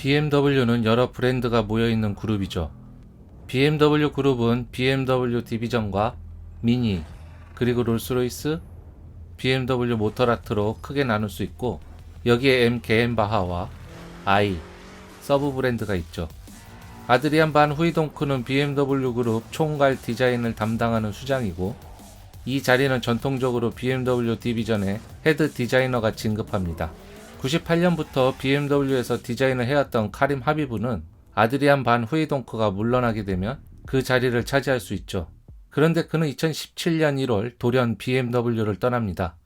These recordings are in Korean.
BMW는 여러 브랜드가 모여있는 그룹이죠. BMW 그룹은 BMW 디비전과 미니, 그리고 롤스로이스, BMW 모터라트로 크게 나눌 수 있고, 여기에 M 게엠바하와 I, 서브 브랜드가 있죠. 아드리안 반 후이동크는 BMW 그룹 총괄 디자인을 담당하는 수장이고, 이 자리는 전통적으로 BMW 디비전의 헤드 디자이너가 진급합니다. 98년부터 BMW에서 디자인을 해왔던 카림 하비브는 아드리안 반 후이동크가 물러나게 되면 그 자리를 차지할 수 있죠. 그런데 그는 2017년 1월 돌연 BMW를 떠납니다.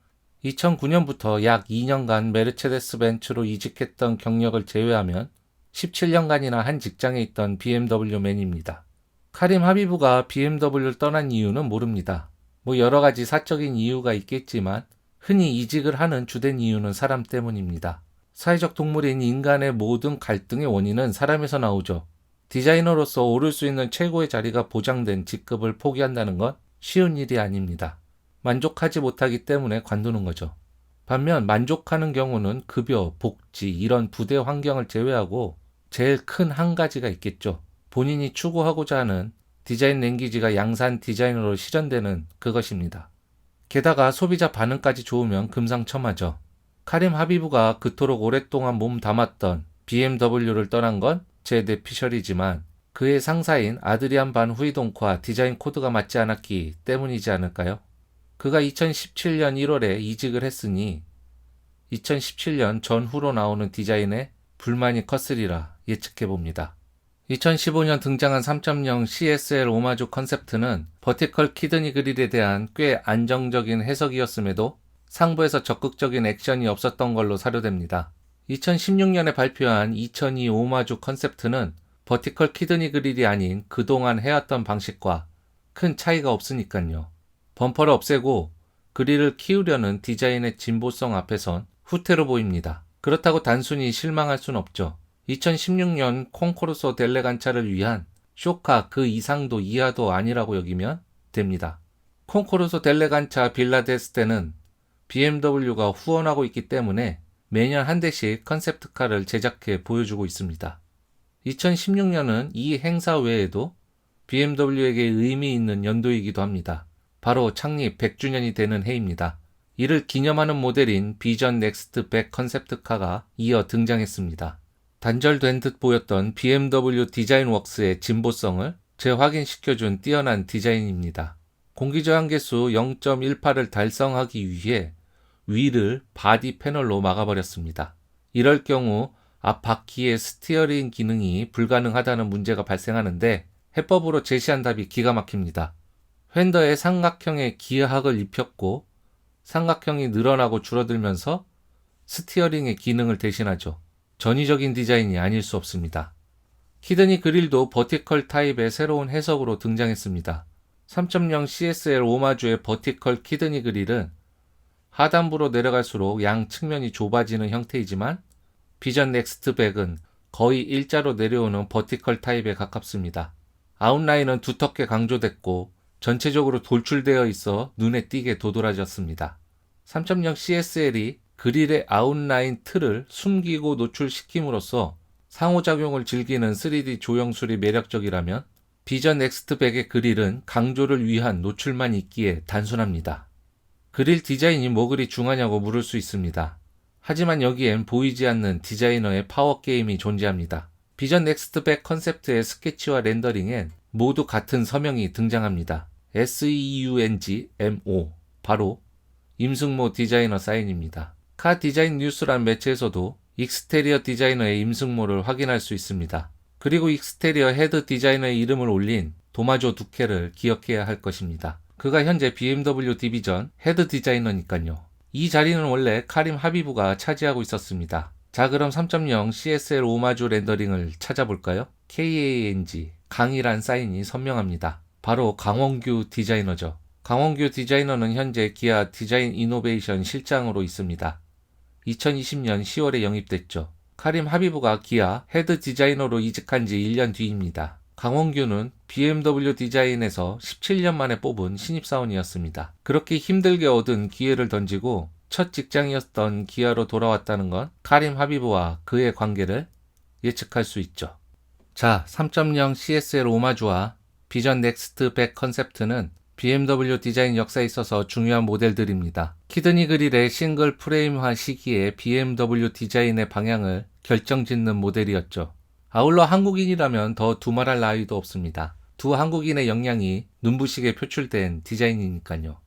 2009년부터 약 2년간 메르체데스 벤츠로 이직했던 경력을 제외하면 17년간이나 한 직장에 있던 BMW맨입니다. 카림 하비브가 BMW를 떠난 이유는 모릅니다. 여러 가지 사적인 이유가 있겠지만 흔히 이직을 하는 주된 이유는 사람 때문입니다. 사회적 동물인 인간의 모든 갈등의 원인은 사람에서 나오죠. 디자이너로서 오를 수 있는 최고의 자리가 보장된 직급을 포기한다는 건 쉬운 일이 아닙니다. 만족하지 못하기 때문에 관두는 거죠. 반면 만족하는 경우는 급여, 복지, 이런 부대 환경을 제외하고 제일 큰 한 가지가 있겠죠. 본인이 추구하고자 하는 디자인 랭귀지가 양산 디자이너로 실현되는 그것입니다. 게다가 소비자 반응까지 좋으면 금상첨화죠. 카림 하비브가 그토록 오랫동안 몸 담았던 BMW를 떠난 건 제 뇌피셜이지만 그의 상사인 아드리안 반 후이동크와 디자인 코드가 맞지 않았기 때문이지 않을까요? 그가 2017년 1월에 이직을 했으니 2017년 전후로 나오는 디자인에 불만이 컸으리라 예측해봅니다. 2015년 등장한 3.0 CSL 오마주 컨셉트는 버티컬 키드니 그릴에 대한 꽤 안정적인 해석이었음에도 상부에서 적극적인 액션이 없었던 걸로 사료됩니다. 2016년에 발표한 2002 오마주 컨셉트는 버티컬 키드니 그릴이 아닌 그동안 해왔던 방식과 큰 차이가 없으니까요. 범퍼를 없애고 그릴을 키우려는 디자인의 진보성 앞에선 후퇴로 보입니다. 그렇다고 단순히 실망할 순 없죠. 2016년 콘코르소 델레간차를 위한 쇼카 그 이상도 이하도 아니라고 여기면 됩니다. 콘코르소 델레간차 빌라데스테는 BMW가 후원하고 있기 때문에 매년 한 대씩 컨셉트카를 제작해 보여주고 있습니다. 2016년은 이 행사 외에도 BMW에게 의미 있는 연도이기도 합니다. 바로 창립 100주년이 되는 해입니다. 이를 기념하는 모델인 비전 넥스트 100 컨셉트카가 이어 등장했습니다. 단절된 듯 보였던 BMW 디자인 웍스의 진보성을 재확인시켜준 뛰어난 디자인입니다. 공기저항 계수 0.18을 달성하기 위해 위를 바디 패널로 막아버렸습니다. 이럴 경우 앞 바퀴의 스티어링 기능이 불가능하다는 문제가 발생하는데 해법으로 제시한 답이 기가 막힙니다. 휀더에 삼각형의 기하학을 입혔고 삼각형이 늘어나고 줄어들면서 스티어링의 기능을 대신하죠. 전위적인 디자인이 아닐 수 없습니다. 키드니 그릴도 버티컬 타입의 새로운 해석으로 등장했습니다. 3.0 CSL 오마주의 버티컬 키드니 그릴은 하단부로 내려갈수록 양 측면이 좁아지는 형태이지만 비전 넥스트 100은 거의 일자로 내려오는 버티컬 타입에 가깝습니다. 아웃라인은 두텁게 강조됐고 전체적으로 돌출되어 있어 눈에 띄게 도드라졌습니다. 3.0 CSL이 그릴의 아웃라인 틀을 숨기고 노출시킴으로써 상호작용을 즐기는 3D 조형술이 매력적이라면 비전 넥스트 100의 그릴은 강조를 위한 노출만 있기에 단순합니다. 그릴 디자인이 뭐 그리 중하냐고 물을 수 있습니다. 하지만 여기엔 보이지 않는 디자이너의 파워게임이 존재합니다. 비전 넥스트 100 컨셉트의 스케치와 렌더링엔 모두 같은 서명이 등장합니다. SEUNGMO, 바로 임승모 디자이너 사인입니다. 카 디자인 뉴스란 매체에서도 익스테리어 디자이너의 임승모를 확인할 수 있습니다. 그리고 익스테리어 헤드 디자이너의 이름을 올린 도마조 두케를 기억해야 할 것입니다. 그가 현재 BMW 디비전 헤드 디자이너니까요. 이 자리는 원래 카림 하비브가 차지하고 있었습니다. 자, 그럼 3.0 CSL 오마주 렌더링을 찾아볼까요? KANG, 강이란 사인이 선명합니다. 바로 강원규 디자이너죠. 강원규 디자이너는 현재 기아 디자인 이노베이션 실장으로 있습니다. 2020년 10월에 영입됐죠. 카림 하비브가 기아 헤드 디자이너로 이직한 지 1년 뒤입니다. 강원규는 BMW 디자인에서 17년 만에 뽑은 신입사원이었습니다. 그렇게 힘들게 얻은 기회를 던지고 첫 직장이었던 기아로 돌아왔다는 건 카림 하비브와 그의 관계를 예측할 수 있죠. 자, 3.0 CSL 오마주와 비전 넥스트 백 컨셉트는 BMW 디자인 역사에 있어서 중요한 모델들입니다. 키드니 그릴의 싱글 프레임화 시기에 BMW 디자인의 방향을 결정짓는 모델이었죠. 아울러 한국인이라면 더 두말할 나위도 없습니다. 두 한국인의 역량이 눈부시게 표출된 디자인이니까요.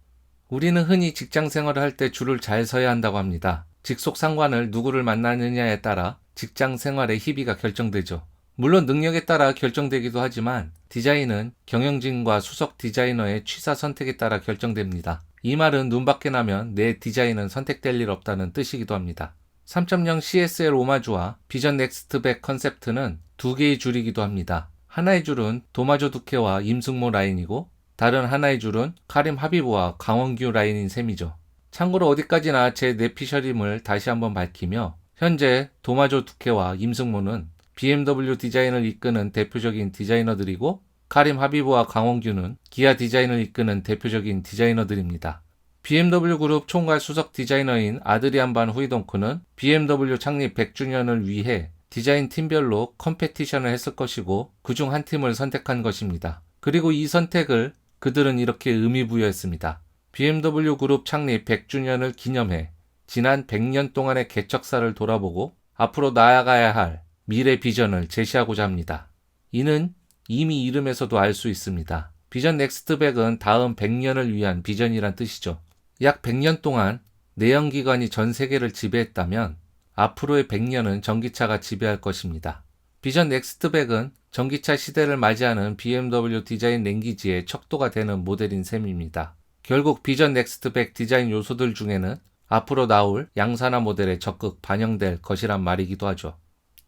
우리는 흔히 직장 생활을 할 때 줄을 잘 서야 한다고 합니다. 직속 상관을 누구를 만나느냐에 따라 직장 생활의 희비가 결정되죠. 물론 능력에 따라 결정되기도 하지만 디자인은 경영진과 수석 디자이너의 취사 선택에 따라 결정됩니다. 이 말은 눈밖에 나면 내 디자인은 선택될 일 없다는 뜻이기도 합니다. 3.0 CSL 오마주와 비전 넥스트 백 컨셉트는 두 개의 줄이기도 합니다. 하나의 줄은 도마조 두케와 임승모 라인이고 다른 하나의 줄은 카림 하비브와 강원규 라인인 셈이죠. 참고로 어디까지나 제 내피셜임을 다시 한번 밝히며 현재 도마조 두케와 임승모는 BMW 디자인을 이끄는 대표적인 디자이너들이고 카림 하비브와 강원규는 기아 디자인을 이끄는 대표적인 디자이너들입니다. BMW 그룹 총괄 수석 디자이너인 아드리안 반 후이동크는 BMW 창립 100주년을 위해 디자인 팀별로 컴페티션을 했을 것이고 그중 한 팀을 선택한 것입니다. 그리고 이 선택을 그들은 이렇게 의미부여했습니다. BMW 그룹 창립 100주년을 기념해 지난 100년 동안의 개척사를 돌아보고 앞으로 나아가야 할 미래 비전을 제시하고자 합니다. 이는 이미 이름에서도 알 수 있습니다. 비전 넥스트 100은 다음 100년을 위한 비전이란 뜻이죠. 약 100년 동안 내연기관이 전 세계를 지배했다면 앞으로의 100년은 전기차가 지배할 것입니다. 비전 넥스트 100은 전기차 시대를 맞이하는 BMW 디자인 랭귀지의 척도가 되는 모델인 셈입니다. 결국 비전 넥스트 100 디자인 요소들 중에는 앞으로 나올 양산화 모델에 적극 반영될 것이란 말이기도 하죠.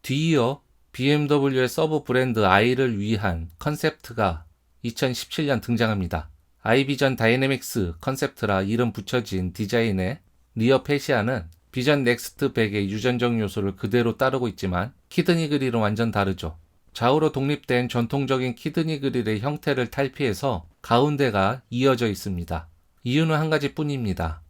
뒤이어 BMW의 서브 브랜드 i를 위한 컨셉트가 2017년 등장합니다. i비전 다이내믹스 컨셉트라 이름 붙여진 디자인의 리어 패시아는 비전 넥스트 100의 유전적 요소를 그대로 따르고 있지만 키드니 그릴은 완전 다르죠. 좌우로 독립된 전통적인 키드니 그릴의 형태를 탈피해서 가운데가 이어져 있습니다. 이유는 한 가지뿐입니다.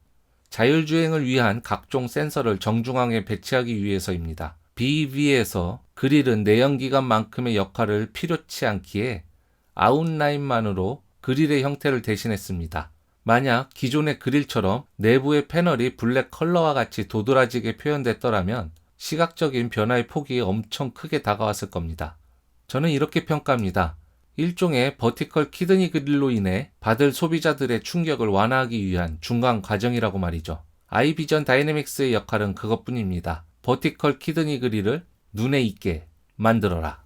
자율주행을 위한 각종 센서를 정중앙에 배치하기 위해서입니다. BEV에서 그릴은 내연기관만큼의 역할을 필요치 않기에 아웃라인만으로 그릴의 형태를 대신했습니다. 만약 기존의 그릴처럼 내부의 패널이 블랙 컬러와 같이 도드라지게 표현됐더라면 시각적인 변화의 폭이 엄청 크게 다가왔을 겁니다. 저는 이렇게 평가합니다. 일종의 버티컬 키드니 그릴로 인해 받을 소비자들의 충격을 완화하기 위한 중간 과정이라고 말이죠. i비전 다이내믹스의 역할은 그것뿐입니다. 버티컬 키드니 그릴을 눈에 익게 만들어라.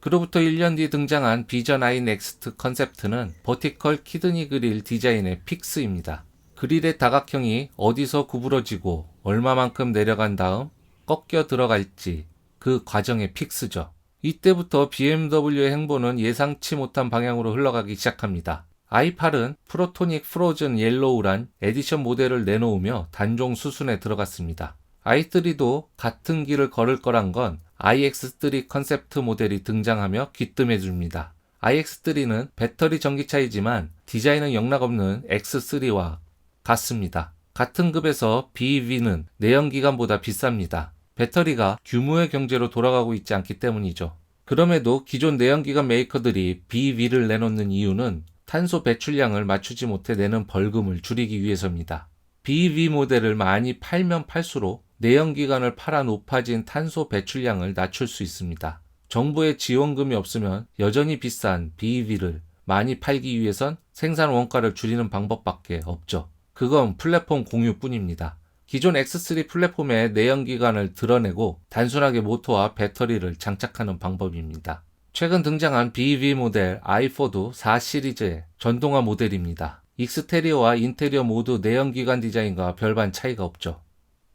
그로부터 1년 뒤 등장한 비전 아이 넥스트 컨셉트는 버티컬 키드니 그릴 디자인의 픽스입니다. 그릴의 다각형이 어디서 구부러지고 얼마만큼 내려간 다음 꺾여 들어갈지 그 과정의 픽스죠. 이때부터 BMW의 행보는 예상치 못한 방향으로 흘러가기 시작합니다. i8은 프로토닉 프로즌 옐로우란 에디션 모델을 내놓으며 단종 수순에 들어갔습니다. i3도 같은 길을 걸을 거란 건 iX3 컨셉트 모델이 등장하며 귀뜸해줍니다. iX3는 배터리 전기차이지만 디자인은 영락없는 X3와 같습니다. 같은 급에서 BEV는 내연기관보다 비쌉니다. 배터리가 규모의 경제로 돌아가고 있지 않기 때문이죠. 그럼에도 기존 내연기관 메이커들이 BEV를 내놓는 이유는 탄소 배출량을 맞추지 못해 내는 벌금을 줄이기 위해서입니다. BEV 모델을 많이 팔면 팔수록 내연기관을 팔아 높아진 탄소 배출량을 낮출 수 있습니다. 정부의 지원금이 없으면 여전히 비싼 BEV를 많이 팔기 위해선 생산 원가를 줄이는 방법밖에 없죠. 그건 플랫폼 공유뿐입니다. 기존 X3 플랫폼에 내연기관을 드러내고 단순하게 모터와 배터리를 장착하는 방법입니다. 최근 등장한 BEV 모델 i4도 4 시리즈의 전동화 모델입니다. 익스테리어와 인테리어 모두 내연기관 디자인과 별반 차이가 없죠.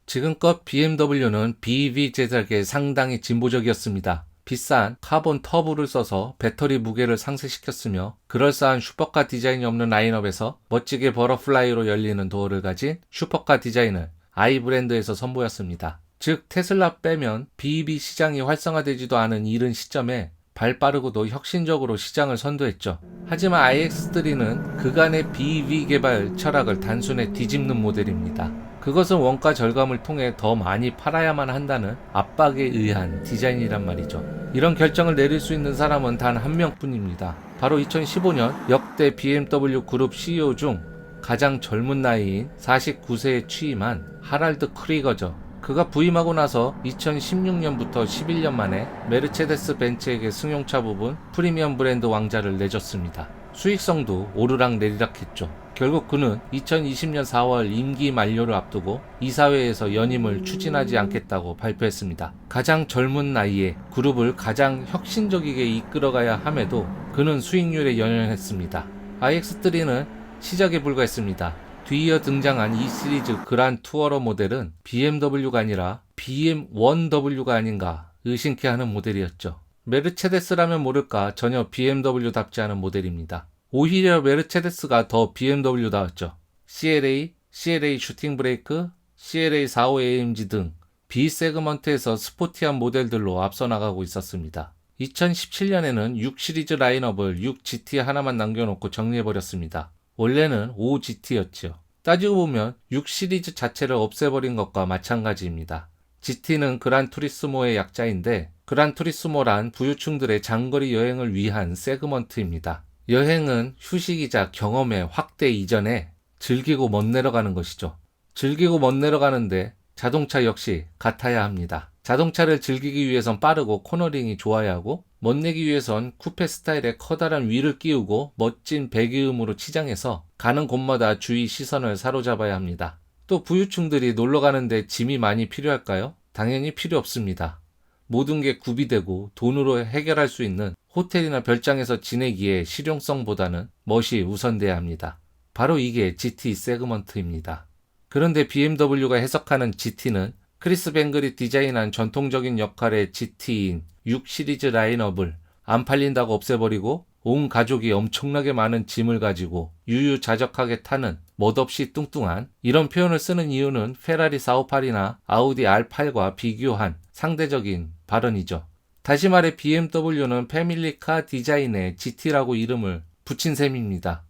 지금껏 BMW는 BEV 제작에 상당히 진보적이었습니다. 비싼 카본 터보를 써서 배터리 무게를 상쇄시켰으며 그럴싸한 슈퍼카 디자인이 없는 라인업에서 멋지게 버터플라이로 열리는 도어를 가진 슈퍼카 디자인을 i 브랜드에서 선보였습니다. 즉 테슬라 빼면 BEV 시장이 활성화되지도 않은 이른 시점에 발빠르고도 혁신적으로 시장을 선도했죠. 하지만 iX3는 그간의 BEV 개발 철학을 단순히 뒤집는 모델입니다. 그것은 원가 절감을 통해 더 많이 팔아야만 한다는 압박에 의한 디자인이란 말이죠. 이런 결정을 내릴 수 있는 사람은 단 한 명뿐입니다. 바로 2015년 역대 BMW 그룹 CEO 중 가장 젊은 나이인 49세에 취임한 하랄드 크리거죠. 그가 부임하고 나서 2016년부터 11년 만에 메르체데스 벤츠에게 승용차 부분 프리미엄 브랜드 왕자를 내줬습니다. 수익성도 오르락내리락 했죠. 결국 그는 2020년 4월 임기 만료를 앞두고 이사회에서 연임을 추진하지 않겠다고 발표했습니다. 가장 젊은 나이에 그룹을 가장 혁신적이게 이끌어가야 함에도 그는 수익률에 연연했습니다. iX3는 시작에 불과했습니다. 뒤이어 등장한 이 시리즈 그란 투어러 모델은 BMW가 아니라 BM1W가 아닌가 의심케 하는 모델이었죠. 메르체데스라면 모를까 전혀 BMW답지 않은 모델입니다. 오히려 메르체데스가 더 BMW다웠죠. CLA, CLA 슈팅 브레이크, CLA 45AMG 등 B 세그먼트에서 스포티한 모델들로 앞서 나가고 있었습니다. 2017년에는 6 시리즈 라인업을 6 GT 하나만 남겨놓고 정리해버렸습니다. 원래는 5 GT였죠. 따지고 보면 6 시리즈 자체를 없애버린 것과 마찬가지입니다. GT는 그란 투리스모의 약자인데 그란 투리스모란 부유층들의 장거리 여행을 위한 세그먼트입니다. 여행은 휴식이자 경험의 확대 이전에 즐기고 멋내려가는 것이죠. 즐기고 멋내려가는데 자동차 역시 같아야 합니다. 자동차를 즐기기 위해선 빠르고 코너링이 좋아야 하고 멋내기 위해선 쿠페 스타일의 커다란 위를 끼우고 멋진 배기음으로 치장해서 가는 곳마다 주의 시선을 사로잡아야 합니다. 또 부유층들이 놀러가는데 짐이 많이 필요할까요? 당연히 필요 없습니다. 모든 게 구비되고 돈으로 해결할 수 있는 호텔이나 별장에서 지내기에 실용성보다는 멋이 우선돼야 합니다. 바로 이게 GT 세그먼트입니다. 그런데 BMW가 해석하는 GT는 크리스 뱅글이 디자인한 전통적인 역할의 GT인 6 시리즈 라인업을 안 팔린다고 없애버리고 온 가족이 엄청나게 많은 짐을 가지고 유유자적하게 타는 멋없이 뚱뚱한 이런 표현을 쓰는 이유는 페라리 458이나 아우디 R8과 비교한 상대적인 발언이죠. 다시 말해 BMW는 패밀리카 디자인에 GT라고 이름을 붙인 셈입니다.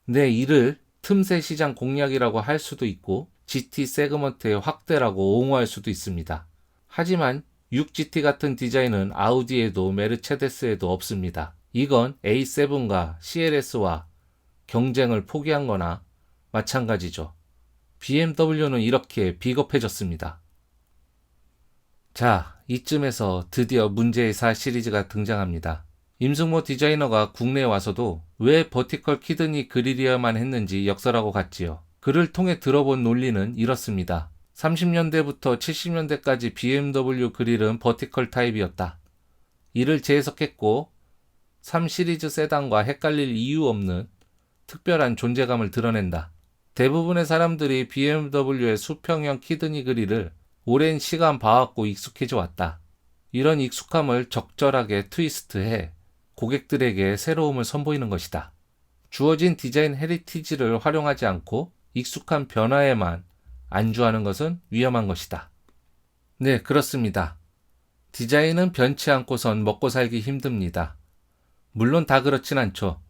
네, 이를 틈새 시장 공략이라고 할 수도 있고 GT 세그먼트의 확대라고 옹호할 수도 있습니다. 하지만 6GT 같은 디자인은 아우디에도 메르체데스에도 없습니다. 이건 A7과 CLS와 경쟁을 포기한 거나 마찬가지죠. BMW는 이렇게 비겁해졌습니다. 자, 이쯤에서 드디어 문제의 4 시리즈가 등장합니다. 임승모 디자이너가 국내에 와서도 왜 버티컬 키드니 그릴이어야만 했는지 역설하고 갔지요. 그를 통해 들어본 논리는 이렇습니다. 30년대부터 70년대까지 BMW 그릴은 버티컬 타입이었다. 이를 재해석했고 3 시리즈 세단과 헷갈릴 이유 없는 특별한 존재감을 드러낸다. 대부분의 사람들이 BMW의 수평형 키드니 그릴을 오랜 시간 봐왔고 익숙해져 왔다. 이런 익숙함을 적절하게 트위스트해 고객들에게 새로움을 선보이는 것이다. 주어진 디자인 헤리티지를 활용하지 않고 익숙한 변화에만 안주하는 것은 위험한 것이다. 네, 그렇습니다. 디자인은 변치 않고선 먹고 살기 힘듭니다. 물론 다 그렇진 않죠.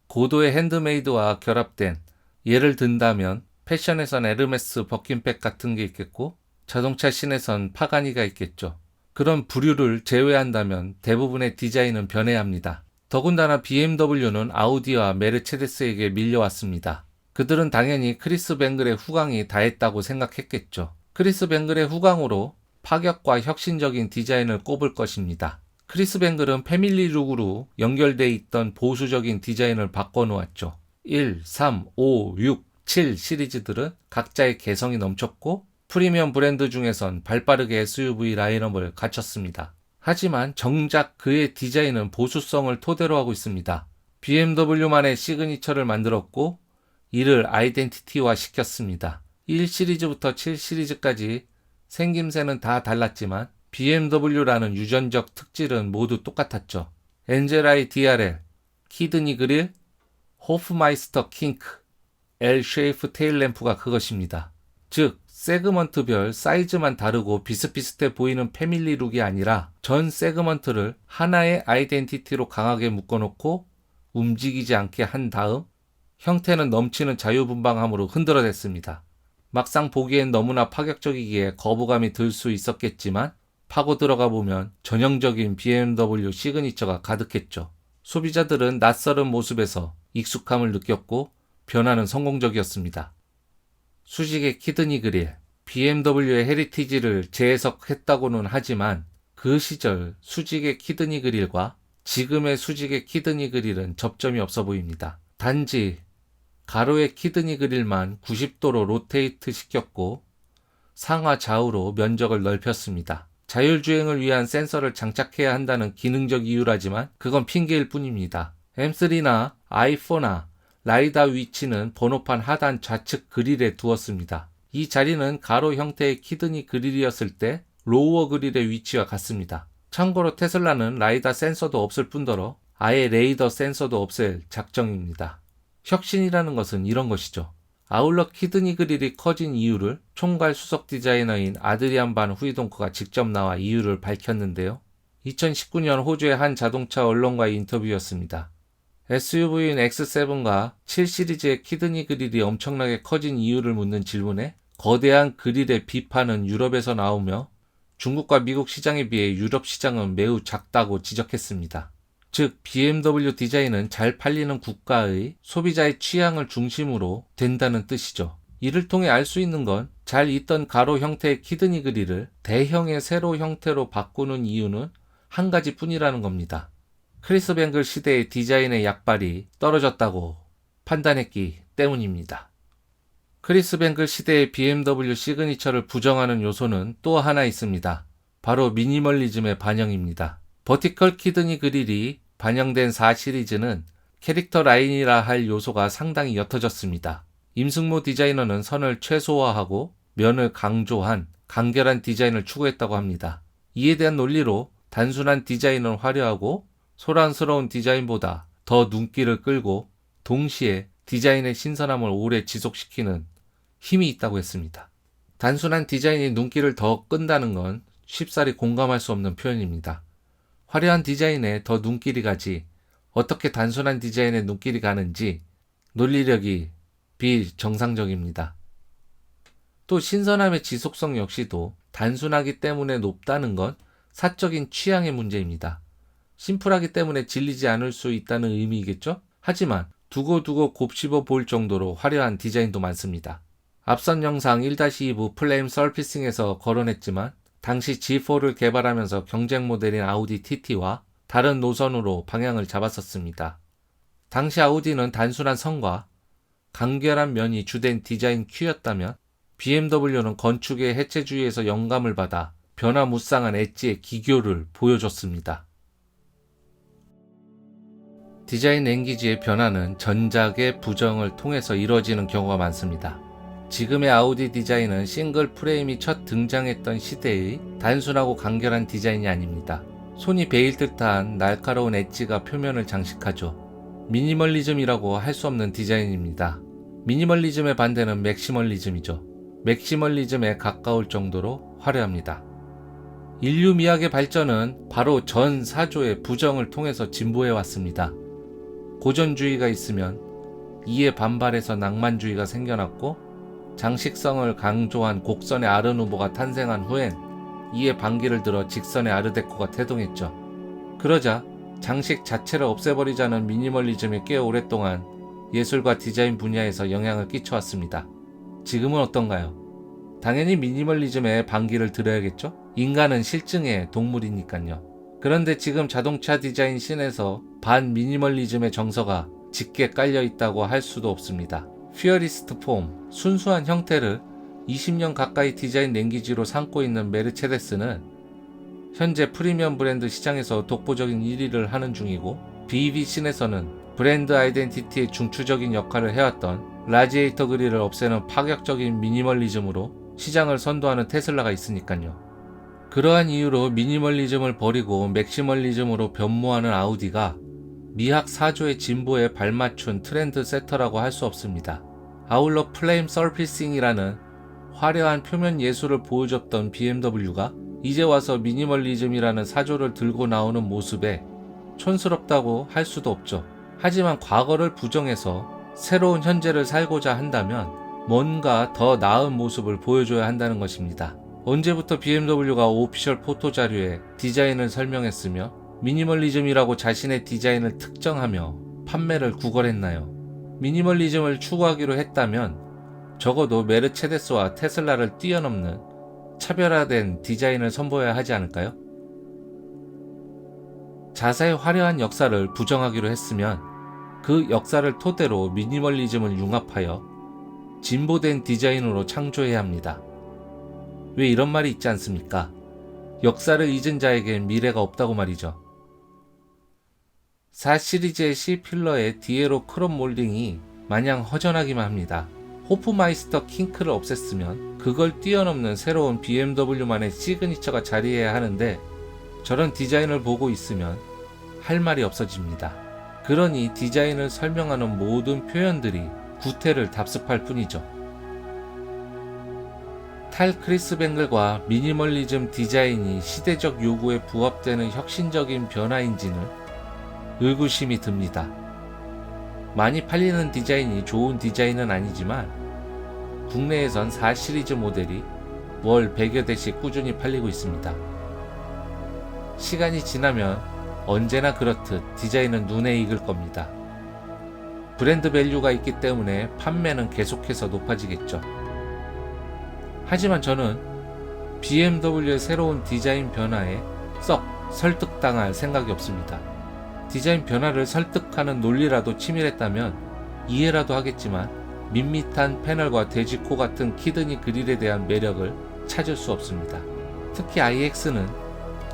고도의 핸드메이드와 결합된, 예를 든다면 패션에선 에르메스 버킨백 같은 게 있겠고 자동차 씬에선 파가니가 있겠죠. 그런 부류를 제외한다면 대부분의 디자인은 변해야 합니다. 더군다나 BMW는 아우디와 메르체데스에게 밀려왔습니다. 그들은 당연히 크리스 뱅글의 후광이 다했다고 생각했겠죠. 크리스 뱅글의 후광으로 파격과 혁신적인 디자인을 꼽을 것입니다. 크리스 뱅글은 패밀리 룩으로 연결돼 있던 보수적인 디자인을 바꿔놓았죠. 1, 3, 5, 6, 7 시리즈들은 각자의 개성이 넘쳤고 프리미엄 브랜드 중에선 발빠르게 SUV 라인업을 갖췄습니다. 하지만 정작 그의 디자인은 보수성을 토대로 하고 있습니다. BMW만의 시그니처를 만들었고 이를 아이덴티티화 시켰습니다. 1 시리즈부터 7 시리즈까지 생김새는 다 달랐지만 BMW라는 유전적 특질은 모두 똑같았죠. 엔젤아이 DRL, 키드니 그릴, 호프마이스터 킹크, L-쉐이프 테일램프가 그것입니다. 즉 세그먼트별 사이즈만 다르고 비슷비슷해 보이는 패밀리 룩이 아니라 전 세그먼트를 하나의 아이덴티티로 강하게 묶어놓고 움직이지 않게 한 다음 형태는 넘치는 자유분방함으로 흔들어냈습니다. 막상 보기엔 너무나 파격적이기에 거부감이 들 수 있었겠지만 파고 들어가 보면 전형적인 BMW 시그니처가 가득했죠. 소비자들은 낯설은 모습에서 익숙함을 느꼈고 변화는 성공적이었습니다. 수직의 키드니 그릴, BMW의 헤리티지를 재해석했다고는 하지만 그 시절 수직의 키드니 그릴과 지금의 수직의 키드니 그릴은 접점이 없어 보입니다. 단지 가로의 키드니 그릴만 90도로 로테이트 시켰고 상하 좌우로 면적을 넓혔습니다. 자율주행을 위한 센서를 장착해야 한다는 기능적 이유라지만 그건 핑계일 뿐입니다. M3나 i4나 라이다 위치는 번호판 하단 좌측 그릴에 두었습니다. 이 자리는 가로 형태의 키드니 그릴이었을 때 로우어 그릴의 위치와 같습니다. 참고로 테슬라는 라이다 센서도 없을 뿐더러 아예 레이더 센서도 없앨 작정입니다. 혁신이라는 것은 이런 것이죠. 아울러 키드니 그릴이 커진 이유를 총괄 수석 디자이너인 아드리안 반 후이동크가 직접 나와 이유를 밝혔는데요. 2019년 호주의 한 자동차 언론과의 인터뷰였습니다. SUV인 X7과 7 시리즈의 키드니 그릴이 엄청나게 커진 이유를 묻는 질문에 거대한 그릴의 비판은 유럽에서 나오며 중국과 미국 시장에 비해 유럽 시장은 매우 작다고 지적했습니다. 즉 BMW 디자인은 잘 팔리는 국가의 소비자의 취향을 중심으로 된다는 뜻이죠. 이를 통해 알 수 있는 건 잘 있던 가로 형태의 키드니 그릴을 대형의 세로 형태로 바꾸는 이유는 한 가지뿐이라는 겁니다. 크리스 뱅글 시대의 디자인의 약발이 떨어졌다고 판단했기 때문입니다. 크리스 뱅글 시대의 BMW 시그니처를 부정하는 요소는 또 하나 있습니다. 바로 미니멀리즘의 반영입니다. 버티컬 키드니 그릴이 반영된 4 시리즈는 캐릭터 라인이라 할 요소가 상당히 옅어졌습니다. 임승모 디자이너는 선을 최소화하고 면을 강조한 간결한 디자인을 추구했다고 합니다. 이에 대한 논리로 단순한 디자인은 화려하고 소란스러운 디자인보다 더 눈길을 끌고 동시에 디자인의 신선함을 오래 지속시키는 힘이 있다고 했습니다. 단순한 디자인이 눈길을 더 끈다는 건 쉽사리 공감할 수 없는 표현입니다. 화려한 디자인에 더 눈길이 가지 어떻게 단순한 디자인에 눈길이 가는지 논리력이 비정상적입니다. 또 신선함의 지속성 역시도 단순하기 때문에 높다는 건 사적인 취향의 문제입니다. 심플하기 때문에 질리지 않을 수 있다는 의미이겠죠? 하지만 두고두고 곱씹어 볼 정도로 화려한 디자인도 많습니다. 앞선 영상 1-2부 플레임 서피싱에서 거론했지만 당시 G4를 개발하면서 경쟁 모델인 아우디 TT와 다른 노선으로 방향을 잡았었습니다. 당시 아우디는 단순한 선과 간결한 면이 주된 디자인 큐였다면 BMW는 건축의 해체주의에서 영감을 받아 변화무쌍한 엣지의 기교를 보여줬습니다. 디자인 랭귀지의 변화는 전작의 부정을 통해서 이루어지는 경우가 많습니다. 지금의 아우디 디자인은 싱글 프레임이 첫 등장했던 시대의 단순하고 간결한 디자인이 아닙니다. 손이 베일 듯한 날카로운 엣지가 표면을 장식하죠. 미니멀리즘이라고 할 수 없는 디자인입니다. 미니멀리즘의 반대는 맥시멀리즘이죠. 맥시멀리즘에 가까울 정도로 화려합니다. 인류 미학의 발전은 바로 전 사조의 부정을 통해서 진보해왔습니다. 고전주의가 있으면 이에 반발해서 낭만주의가 생겨났고 장식성을 강조한 곡선의 아르누보가 탄생한 후엔 이에 반기를 들어 직선의 아르데코가 태동했죠. 그러자 장식 자체를 없애버리자는 미니멀리즘이 꽤 오랫동안 예술과 디자인 분야에서 영향을 끼쳐왔습니다. 지금은 어떤가요? 당연히 미니멀리즘에 반기를 들어야겠죠? 인간은 실증의 동물이니까요. 그런데 지금 자동차 디자인 씬에서 반미니멀리즘의 정서가 짙게 깔려있다고 할 수도 없습니다. 퓨어리스트 폼, 순수한 형태를 20년 가까이 디자인 랭귀지로 삼고 있는 메르체데스는 현재 프리미엄 브랜드 시장에서 독보적인 1위를 하는 중이고 BEV 씬에서는 브랜드 아이덴티티의 중추적인 역할을 해왔던 라지에이터 그릴을 없애는 파격적인 미니멀리즘으로 시장을 선도하는 테슬라가 있으니까요. 그러한 이유로 미니멀리즘을 버리고 맥시멀리즘으로 변모하는 아우디가 미학 사조의 진보에 발맞춘 트렌드 세터라고 할 수 없습니다. 아울러 플레임 서피싱이라는 화려한 표면 예술을 보여줬던 BMW가 이제 와서 미니멀리즘이라는 사조를 들고 나오는 모습에 촌스럽다고 할 수도 없죠. 하지만 과거를 부정해서 새로운 현재를 살고자 한다면 뭔가 더 나은 모습을 보여줘야 한다는 것입니다. 언제부터 BMW가 오피셜 포토 자료에 디자인을 설명했으며 미니멀리즘이라고 자신의 디자인을 특정하며 판매를 구걸했나요? 미니멀리즘을 추구하기로 했다면 적어도 메르체데스와 테슬라를 뛰어넘는 차별화된 디자인을 선보여야 하지 않을까요? 자사의 화려한 역사를 부정하기로 했으면 그 역사를 토대로 미니멀리즘을 융합하여 진보된 디자인으로 창조해야 합니다. 왜 이런 말이 있지 않습니까? 역사를 잊은 자에겐 미래가 없다고 말이죠. 4 시리즈의 C 필러의 디에로 크롬 몰딩이 마냥 허전하기만 합니다. 호프마이스터 킹크를 없앴으면 그걸 뛰어넘는 새로운 BMW만의 시그니처가 자리해야 하는데 저런 디자인을 보고 있으면 할 말이 없어집니다. 그러니 디자인을 설명하는 모든 표현들이 구태를 답습할 뿐이죠. 탈 크리스 뱅글과 미니멀리즘 디자인이 시대적 요구에 부합되는 혁신적인 변화인지는 의구심이 듭니다. 많이 팔리는 디자인이 좋은 디자인은 아니지만 국내에선 4 시리즈 모델이 월 100여 대씩 꾸준히 팔리고 있습니다. 시간이 지나면 언제나 그렇듯 디자인은 눈에 익을 겁니다. 브랜드 밸류가 있기 때문에 판매는 계속해서 높아지겠죠. 하지만 저는 BMW의 새로운 디자인 변화에 썩 설득당할 생각이 없습니다. 디자인 변화를 설득하는 논리라도 치밀했다면 이해라도 하겠지만 밋밋한 패널과 돼지코 같은 키드니 그릴에 대한 매력을 찾을 수 없습니다. 특히 iX는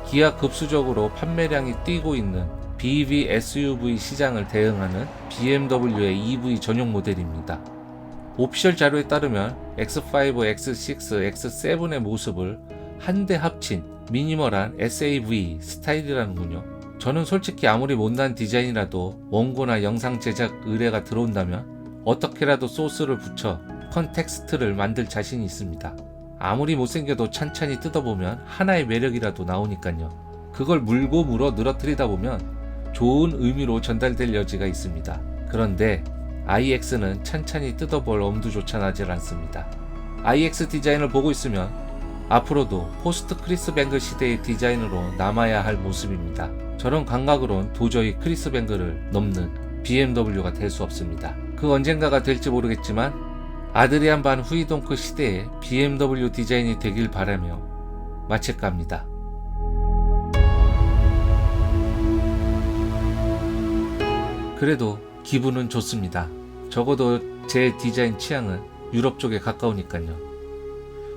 기하 급수적으로 판매량이 뛰고 있는 BEV SUV 시장을 대응하는 BMW의 EV 전용 모델입니다. 오피셜 자료에 따르면 X5, X6, X7의 모습을 한데 합친 미니멀한 SAV 스타일이라는군요. 저는 솔직히 아무리 못난 디자인이라도 원고나 영상 제작 의뢰가 들어온다면 어떻게라도 소스를 붙여 컨텍스트를 만들 자신이 있습니다. 아무리 못생겨도 찬찬히 뜯어보면 하나의 매력이라도 나오니까요. 그걸 물고 물어 늘어뜨리다 보면 좋은 의미로 전달될 여지가 있습니다. 그런데 iX는 찬찬히 뜯어볼 엄두조차 나질 않습니다. iX 디자인을 보고 있으면 앞으로도 포스트 크리스 뱅글 시대의 디자인으로 남아야 할 모습입니다. 저런 감각으론 도저히 크리스 뱅글을 넘는 BMW가 될 수 없습니다. 그 언젠가가 될지 모르겠지만 아드리안 반 후이동크 시대의 BMW 디자인이 되길 바라며 마칠까 합니다. 그래도 기분은 좋습니다. 적어도 제 디자인 취향은 유럽 쪽에 가까우니까요.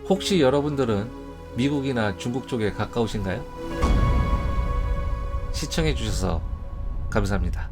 혹시 여러분들은 미국이나 중국 쪽에 가까우신가요? 시청해주셔서 감사합니다.